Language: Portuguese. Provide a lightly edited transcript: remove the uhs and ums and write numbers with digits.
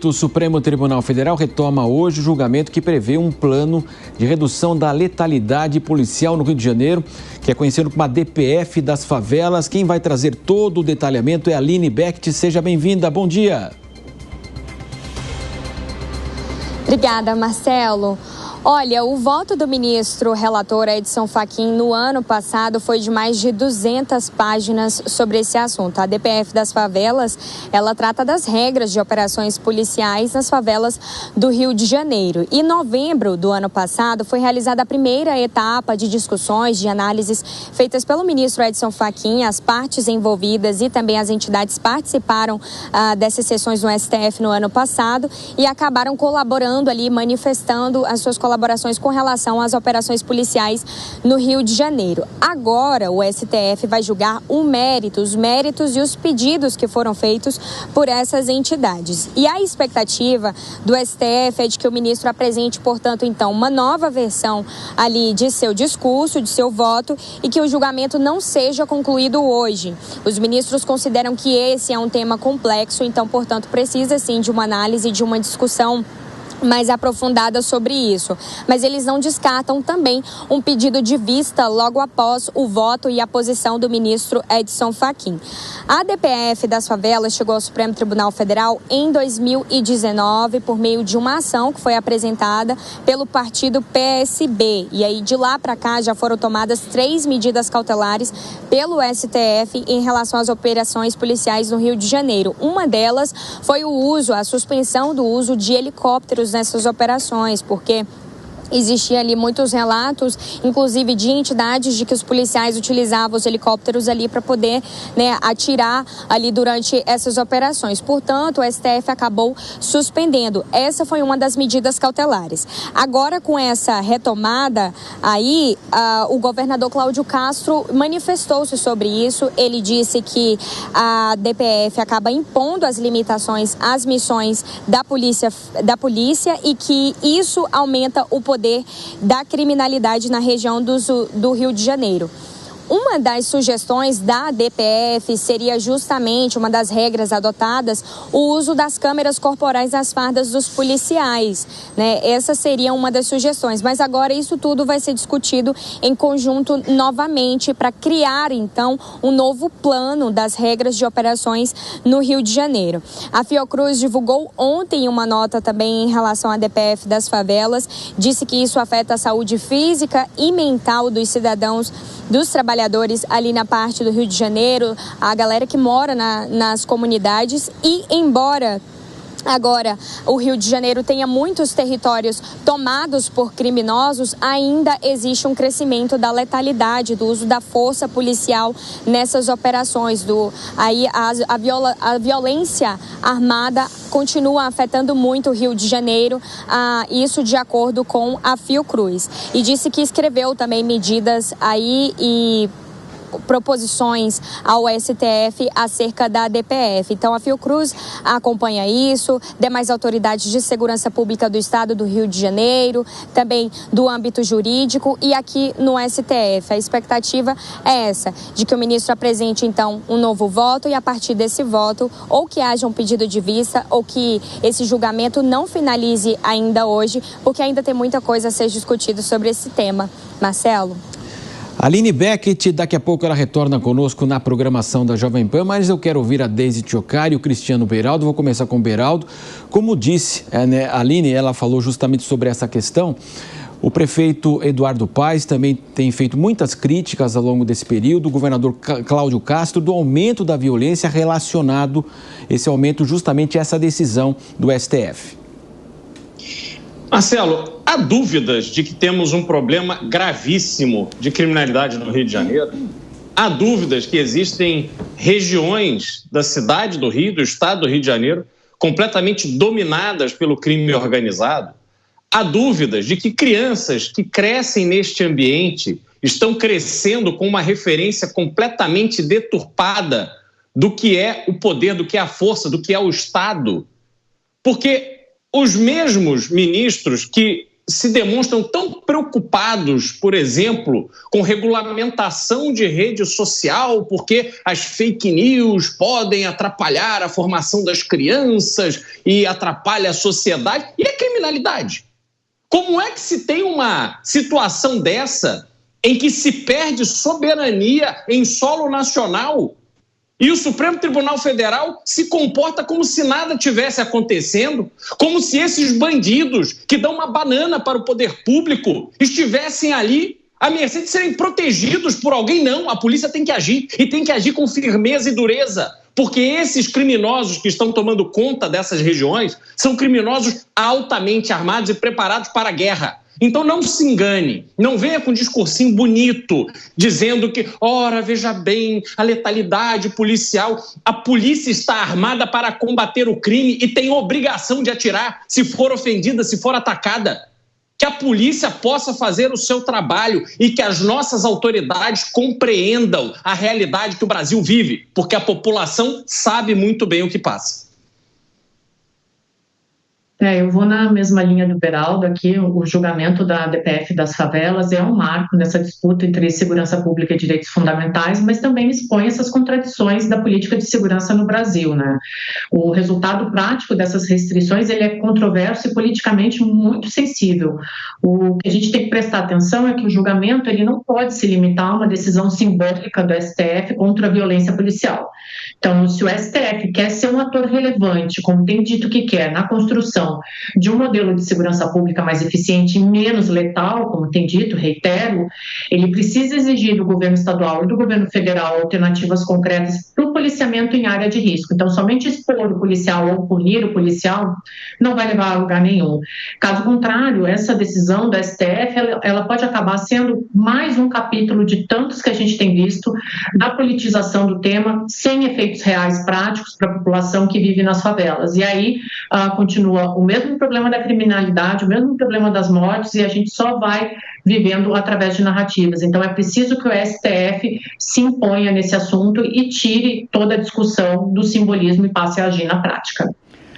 8, o Supremo Tribunal Federal retoma hoje o julgamento que prevê um plano de redução da letalidade policial no Rio de Janeiro, que é conhecido como a DPF das favelas. Quem vai trazer todo o detalhamento é a Aline Becht. Seja bem-vinda, bom dia. Obrigada, Marcelo. Olha, o voto do ministro relator Edson Fachin no ano passado foi de mais de 200 páginas sobre esse assunto. A DPF das favelas, ela trata das regras de operações policiais nas favelas do Rio de Janeiro. Em novembro do ano passado, foi realizada a primeira etapa de discussões, de análises feitas pelo ministro Edson Fachin. As partes envolvidas e também as entidades participaram dessas sessões no STF no ano passado e acabaram colaborando ali, manifestando as suas colaborações com relação às operações policiais no Rio de Janeiro. Agora, o STF vai julgar os méritos e os pedidos que foram feitos por essas entidades. E a expectativa do STF é de que o ministro apresente, portanto, então, uma nova versão ali de seu discurso, de seu voto, e que o julgamento não seja concluído hoje. Os ministros consideram que esse é um tema complexo, então, portanto, precisa sim de uma análise, de uma discussão mais aprofundada sobre isso. Mas eles não descartam também um pedido de vista logo após o voto e a posição do ministro Edson Fachin. A DPF das favelas chegou ao Supremo Tribunal Federal em 2019 por meio de uma ação que foi apresentada pelo partido PSB. E aí de lá para cá já foram tomadas 3 medidas cautelares pelo STF em relação às operações policiais no Rio de Janeiro. Uma delas foi a suspensão do uso de helicópteros nessas operações, porque existia ali muitos relatos, inclusive de entidades, de que os policiais utilizavam os helicópteros ali para poder, atirar ali durante essas operações. Portanto, o STF acabou suspendendo. Essa foi uma das medidas cautelares. Agora, com essa retomada, aí o governador Cláudio Castro manifestou-se sobre isso. Ele disse que a DPF acaba impondo as limitações às missões da polícia e que isso aumenta o poder da criminalidade na região do Rio de Janeiro. Uma das sugestões da DPF seria justamente, uma das regras adotadas, o uso das câmeras corporais nas fardas dos policiais, Essa seria uma das sugestões, mas agora isso tudo vai ser discutido em conjunto novamente para criar, então, um novo plano das regras de operações no Rio de Janeiro. A Fiocruz divulgou ontem uma nota também em relação à DPF das favelas, disse que isso afeta a saúde física e mental dos cidadãos, dos trabalhadores ali na parte do Rio de Janeiro, a galera que mora nas comunidades. E embora agora o Rio de Janeiro tenha muitos territórios tomados por criminosos, ainda existe um crescimento da letalidade, do uso da força policial nessas operações. A violência armada continua afetando muito o Rio de Janeiro, isso de acordo com a Fiocruz. E disse que escreveu também medidas aí e proposições ao STF acerca da DPF. Então, a Fiocruz acompanha isso, demais autoridades de segurança pública do estado do Rio de Janeiro, também do âmbito jurídico e aqui no STF. A expectativa é essa, de que o ministro apresente, então, um novo voto e, a partir desse voto, ou que haja um pedido de vista ou que esse julgamento não finalize ainda hoje, porque ainda tem muita coisa a ser discutida sobre esse tema. Marcelo? Aline Becht, daqui a pouco ela retorna conosco na programação da Jovem Pan, mas eu quero ouvir a Deise Tchocari e o Cristiano Beraldo. Vou começar com o Beraldo. Como disse, a Aline, ela falou justamente sobre essa questão. O prefeito Eduardo Paes também tem feito muitas críticas ao longo desse período, o governador Cláudio Castro, do aumento da violência relacionado, esse aumento justamente a essa decisão do STF. Marcelo, há dúvidas de que temos um problema gravíssimo de criminalidade no Rio de Janeiro? Há dúvidas que existem regiões da cidade do Rio, do estado do Rio de Janeiro, completamente dominadas pelo crime organizado? Há dúvidas de que crianças que crescem neste ambiente estão crescendo com uma referência completamente deturpada do que é o poder, do que é a força, do que é o Estado? Porque os mesmos ministros que se demonstram tão preocupados, por exemplo, com regulamentação de rede social, porque as fake news podem atrapalhar a formação das crianças e atrapalha a sociedade, e a criminalidade. Como é que se tem uma situação dessa em que se perde soberania em solo nacional e o Supremo Tribunal Federal se comporta como se nada tivesse acontecendo, como se esses bandidos que dão uma banana para o poder público estivessem ali à mercê de serem protegidos por alguém? Não, a polícia tem que agir, e tem que agir com firmeza e dureza, porque esses criminosos que estão tomando conta dessas regiões são criminosos altamente armados e preparados para a guerra. Então não se engane, não venha com um discursinho bonito, dizendo que, ora, veja bem, a letalidade policial. A polícia está armada para combater o crime e tem obrigação de atirar se for ofendida, se for atacada. Que a polícia possa fazer o seu trabalho e que as nossas autoridades compreendam a realidade que o Brasil vive, porque a população sabe muito bem o que passa. Eu vou na mesma linha do Beraldo aqui. O julgamento da DPF das favelas é um marco nessa disputa entre segurança pública e direitos fundamentais, mas também expõe essas contradições da política de segurança no Brasil, né? O resultado prático dessas restrições, ele é controverso e politicamente muito sensível. O que a gente tem que prestar atenção é que o julgamento, ele não pode se limitar a uma decisão simbólica do STF contra a violência policial. Então, se o STF quer ser um ator relevante, como tem dito que quer, na construção de um modelo de segurança pública mais eficiente e menos letal, como tem dito, reitero, ele precisa exigir do governo estadual e do governo federal alternativas concretas para o policiamento em área de risco. Então, somente expor o policial ou punir o policial não vai levar a lugar nenhum. Caso contrário, essa decisão do STF, ela pode acabar sendo mais um capítulo de tantos que a gente tem visto da politização do tema, sem efeitos reais práticos para a população que vive nas favelas. E aí continua o mesmo problema da criminalidade, o mesmo problema das mortes, e a gente só vai vivendo através de narrativas. Então é preciso que o STF se imponha nesse assunto e tire toda a discussão do simbolismo e passe a agir na prática.